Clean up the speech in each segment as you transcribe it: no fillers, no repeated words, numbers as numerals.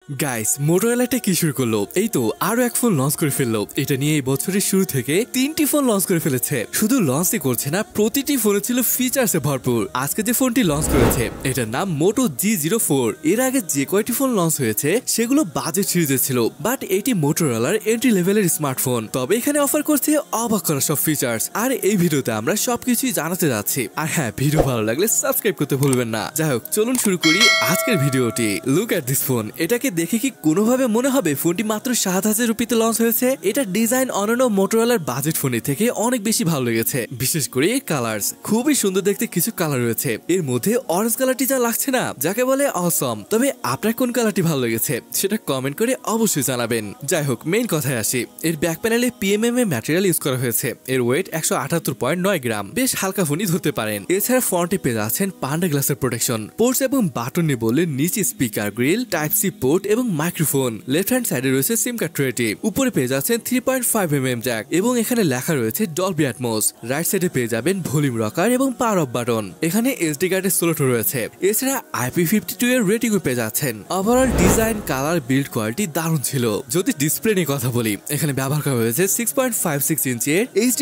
Guys Motorola কি শুরু করলো, এই তো আরো এক ফোন লঞ্চ করে ফেললো। এটা নিয়ে এই বছরের শুরু থেকে 3টি ফোন লঞ্চ করে ফেলেছে। শুধু লঞ্চই করছে না, প্রতিটি ফোনে ছিল ফিচার্সে ভরপুর। আজকে যে ফোনটি লঞ্চ করেছে এটার নাম মোটো G04। এর আগে যে কয়টি ফোন লঞ্চ হয়েছে সেগুলো বাজেট সিরিজের ছিল, বাট এটি মোটোরোলার এন্ট্রি লেভেলের স্মার্টফোন। তবে এখানে অফার করছে অবাক করা সব ফিচার্স, আর এই ভিডিওতে আমরা সবকিছুই জানাতে যাচ্ছি। আর হ্যাঁ, ভিডিও ভালো লাগলে সাবস্ক্রাইব করতে ভুলবেন না। যাই হোক, চলুন শুরু করি আজকের ভিডিওটি। Look at this phone. এটাকে দেখে কি কোনোভাবে মনে হবে ফোনটি মাত্র 7,000 রুপিতে লঞ্চ হয়েছে? এটা ডিজাইন অন্যান্য মোটোরোলার বাজেট ফোনের থেকে অনেক বেশি ভালো লেগেছে, বিশেষ করে এর কালার্স। খুবই সুন্দর দেখতে কিছু কালার রয়েছে। এর মধ্যে অরেঞ্জ কালারটি যা লাগছে না, যাকে বলে অসম। তবে আপনার কোন কালারটি ভালো লেগেছে সেটা কমেন্ট করে অবশ্যই জানাবেন। যাই হোক, মেইন কথায় আসি। এর ব্যাক প্যানেলে PMMA ম্যাটেরিয়াল ইউজ করা হয়েছে। এর ওয়েট 178.9 গ্রাম। বেশ হালকা ফোনই ধরতে পারেন। এছাড়া ফ্রন্টে পেয়ে যাচ্ছেন পান্ডা গ্লাসের প্রোটেকশন। পোর্টস এবং বাটন নিয়ে বললে নিচে speaker, grill, type C port এবং মাইক্রোফোন। লেফট হ্যান্ড সাইডে রয়েছে সিম কার্ড ট্রেটি। উপরে পেয়ে যাচ্ছেন 3.5mm জ্যাক এবং এখানে লেখা রয়েছে ডলবি অ্যাটমস। রাইট সাইডে পেয়ে যাবেন ভলিউম রকার এবং পাওয়ার অফ বাটন। এখানে SD কার্ডের স্লটও রয়েছে। এছাড়া IP52 এর রেটিংও পেয়ে যাচ্ছেন। Overall design, colour, build quality দারুণ ছিল। যদি ডিসপ্লে নিয়ে কথা বলি, এখানে ব্যবহার করা হয়েছে 6.56 ইঞ্চের HD+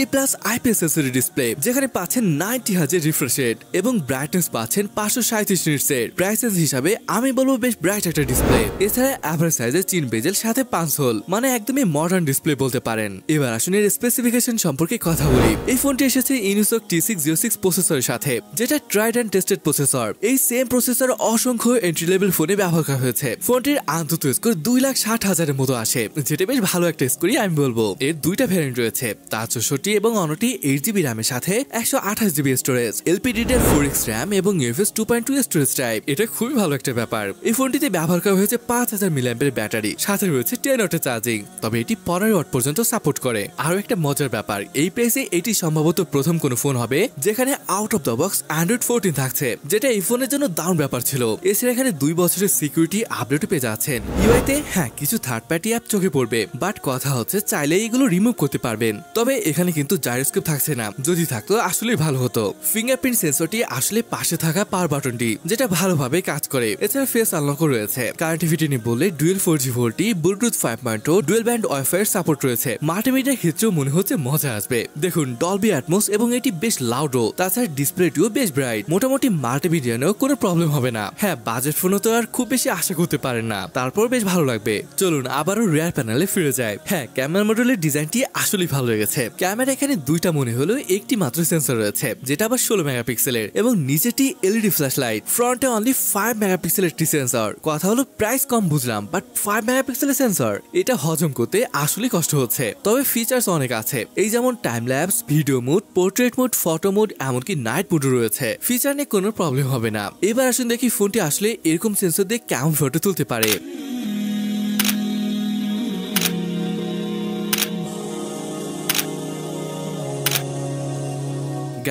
IPS LCD ডিসপ্লে, যেখানে পাচ্ছেন 90 হার্জ রিফ্রেশ রেট এবং ব্রাইটনেস পাচ্ছেন 537 নিটসের। প্রাইসেস হিসাবে আমি বলবো বেশ ব্রাইট একটা ডিসপ্লে। এছাড়া অ্যাভারেজ সাইজের চিন বেজেল, সাথে 5 হোল, মানে একদমই মডার্ন ডিসপ্লে বলতে পারেন। এবার আসুন এর স্পেসিফিকেশন সম্পর্কে কথা বলি। এই ফোনটি এসেছে ইউনিসক T606 প্রসেসরের সাথে, যেটা ট্রাইড অ্যান্ড টেস্টেড প্রসেসর। এই সেম প্রসেসর অসংখ্য এন্ট্রি লেভেল ফোনে ব্যবহার করা হয়েছে। ফোনটির আন্তত স্কোর 2,60,000-এর মতো আসে, যেটা বেশ ভালো একটা স্কোরই আমি বলবো। এর দুইটা ভ্যারিয়েন্ট রয়েছে, তা 64 এবং অন্যটি 8GB র্যামের সাথে 128GB স্টোরেজ, LPDDR4X র্যাম এবং UFS 2.2 স্টোরেজ টাইপ। এটা খুবই ভালো একটা ব্যাপার। এই ফোনটিতে ব্যবহার করা হয়েছে 5000 mAh ব্যাটারি, সাথে রয়েছে 10 ওয়াটের চার্জিং। তবে এটি 15 ওয়াট পর্যন্ত সাপোর্ট করে। আরো একটা মজার ব্যাপার, এই প্রাইসে এটি সম্ভবত প্রথম কোন ফোন হবে যেখানে out of the box Android 14 থাকছে, যেটা এই ফোনের জন্য দারুণ ব্যাপার ছিল। এছাড়া এখানে 2 বছরের সিকিউরিটি আপডেট পেয়ে যাচ্ছেন। ইউআইতে হ্যাঁ কিছু থার্ড পার্টি অ্যাপ চোখে পড়বে, বাট কথা হচ্ছে চাইলে এগুলো রিমুভ করতে পারবেন। তবে এখানে কিন্তু জাইরোস্কোপ থাকছে না, যদি থাকতো আসলেই ভালো হতো। ফিঙ্গারপ্রিন্ট সেন্সরটি আসলে পাশে থাকা পাওয়ার বাটনটি, যেটা ভালোভাবে কাজ করে। এছাড়া ফেস আনলকও রয়েছে। কানেক্টিভিটি নিয়ে বললে dual 4G VoLTE, Bluetooth 5.0, dual band wifi support রয়েছে। মাল্টিমিডিয়ার ক্ষেত্রেও মনে হচ্ছে মজা আসবে। দেখুন ডলবি অ্যাটমস এবং এটি বেশ লাউডও। তাছাড়া ডিসপ্লেটিও বেশ ব্রাইট। মোটামুটি মাল্টিমিডিয়া নিয়েও কোনো প্রবলেম হবে না। হ্যাঁ, বাজেট ফোনও তো আর খুব বেশি আশা করতে পারেন না, তারপর বেশ ভালো লাগবে। চলুন আবারও রিয়ার প্যানেলে ফিরে যায়। হ্যাঁ, ক্যামেরা মডেলের ডিজাইনটি আসলেই ভালো লেগেছে। ক্যামেরা এখানে দুইটা মনে হলো, একটি মাত্র সেন্সর রয়েছে, যেটা আবার 16 মেগাপিক্সেলের এবং নিচেটি LED ফ্ল্যাশ লাইট। ফ্রন্টে অনলি 5 মেগাপিক্সেলের একটি সেন্সর। কথা হলো প্রাইস কম বুঝলাম, বাট 5 মেগাপিক্সেলের সেন্সর, এটা হজম করতে আসলে কষ্ট হচ্ছে। তবে ফিচার্স অনেক আছে, এই যেমন time lapse, video mode, portrait mode, photo mode, এমনকি নাইট মোডও রয়েছে। ফিচার নিয়ে কোনো প্রবলেম হবে না। এবার আসুন দেখি ফোনটি আসলে এরকম সেন্সর দিয়ে কেমন ফটো তুলতে পারে।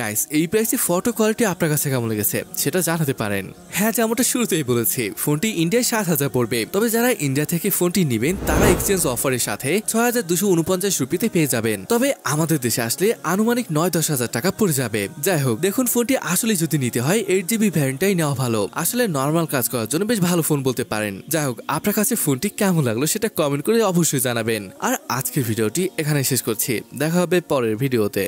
গাইস, এই প্রাইসে ফটো কোয়ালিটি আপনার কাছে কেমন লেগেছে সেটা জানাতে পারেন। হ্যাঁ, যেমনটা শুরুতেই বলেছি, ফোনটি ইন্ডিয়ায় 7,000 পড়বে। তবে যারা ইন্ডিয়া থেকে ফোনটি নেবেন তারা এক্সচেঞ্জ অফারের সাথে 6,249 রুপিতে পেয়ে যাবেন। তবে আমাদের দেশে আসলে আনুমানিক 9-10 হাজার টাকা পড়ে যাবে। যাই হোক, দেখুন ফোনটি আসলে যদি নিতে হয় 8GB ভ্যারিয়েন্টটাই নেওয়া ভালো। আসলে নর্মাল কাজ করার জন্য বেশ ভালো ফোন বলতে পারেন। যাই হোক, আপনার কাছে ফোনটি কেমন লাগলো সেটা কমেন্ট করে অবশ্যই জানাবেন। আর আজকের ভিডিওটি এখানে শেষ করছি, দেখা হবে পরের ভিডিওতে।